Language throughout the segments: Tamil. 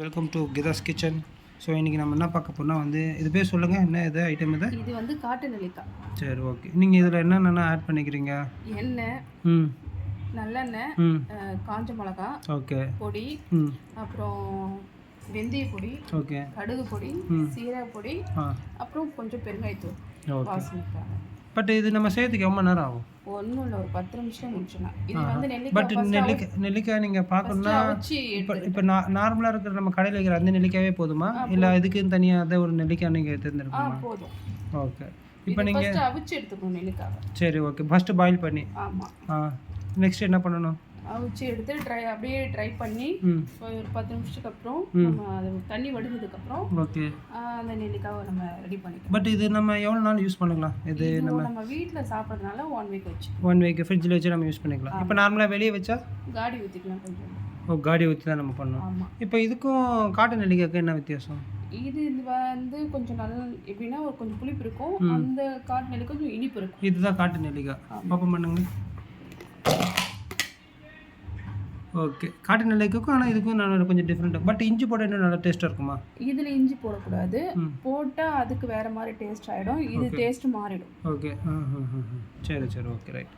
Welcome to Githa's kitchen. So இன்றைக்கி நம்ம என்ன பார்க்க போனால் வந்து இது பேர் சொல்லுங்கள், என்ன இது ஐட்டம் இது? இது வந்து காட்டு நெல்லிக்காய். சரி, ஓகே. நீங்கள் இதில் என்னென்ன ஆட் பண்ணிக்கிறீங்க? எண்ணெய், நல்லெண்ணெய், காஞ்ச மிளகா, ஓகே, பொடி, அப்புறம் வெந்தய பொடி, ஓகே, கடுகு பொடி, சீரக பொடி, அப்புறம் கொஞ்சம் பெருங்காயத்தூள் வாசனைக்காக. பட் இது நம்ம செய்யறதுக்கு எவ்வளோ நேரம் ஆகும்? ஒன்றும் இல்லை, ஒரு 10 நிமிஷம் முடிச்சிடலாம். இது வந்து நெல்லிக்காய் நீங்கள் பார்க்கணுன்னா இப்போ நார்மலாக இருக்கிற நம்ம கடையில் இருக்கிற அந்த நெல்லிக்காயே போதுமா, இல்லை இதுக்குன்னு தனியாக அதை ஒரு நெல்லிக்காய் நீங்கள் தேர்ந்தெடுக்கணுமா? போதும். ஓகே. இப்போ நீங்கள் அவிச்சு எடுத்துக்கணும் நெல்லிக்காய். சரி, ஓகே. ஃபஸ்ட்டு பாயில் பண்ணி, ஆமாம். நெக்ஸ்ட் என்ன பண்ணணும்? அவிச்சு எடுத்து அப்படியே ட்ரை பண்ணி ஒரு 10 நிமிஷத்துக்கு அப்புறம் நம்ம அது தண்ணி வடிஞ்சதுக்கப்புறம் ஓகே அந்த நெல்லிக்காவை நம்ம ரெடி பண்ணிக்கலாம். பட் இது நம்ம எவ்வளோ நாள் யூஸ் பண்ணிக்கலாம்? இது நம்ம வீட்டில் சாப்பிட்றதுனால 1 வீக் வச்சு 1 வீக் ஃப்ரிட்ஜில் வச்சு நம்ம யூஸ் பண்ணிக்கலாம். இப்போ நார்மலாக வெளியே வச்சா காடி ஊற்றிக்கலாம் கொஞ்சம். காடி ஊற்றி தான் நம்ம பண்ணணும். இப்போ இதுக்கும் காட்டு நெல்லிக்காய்க்கு என்ன வித்தியாசம்? இது வந்து கொஞ்சம் எப்படின்னா ஒரு கொஞ்சம் புளிப்பு இருக்கும், அந்த காட்டு நெல்லிக்காய் கொஞ்சம் இனிப்பு இருக்கும். இதுதான் காட்டு நெல்லிக்காய். ஓப்பன் பண்ணுங்க. ஓகே, காட்டு நெல்லிக்காய்க்கும் ஆனால் இதுக்கும் நான் கொஞ்சம் டிஃப்ரெண்ட்டாக. பட் இஞ்சி போட இன்னும் நல்லா டேஸ்ட்டாக இருக்குமா? இதில் இஞ்சி போடக்கூடாது, போட்டால் அதுக்கு வேறு மாதிரி டேஸ்ட் ஆகிடும், இது டேஸ்ட் மாறிடும். ஓகே. சரி, ஓகே, ரைட்.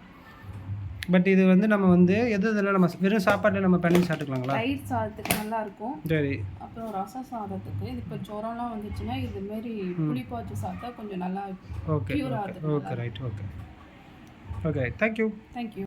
பட் இது வந்து நம்ம வந்து இதெல்லாம் நம்ம வெறும் சாப்பாட்டில் நம்ம பண்ணி சாப்பிட்டுக்கலாங்களா? தயிர் சாதத்துக்கு நல்லா இருக்கும். சரி. அப்புறம் ரசம் சாதத்துக்கு இப்போ ஜுரம்லாம் வந்துச்சுன்னா இதுமாரி புளிப்பு வச்சு சாப்பிட்டா கொஞ்சம் நல்லா okay. Okay, right. Okay, thank you.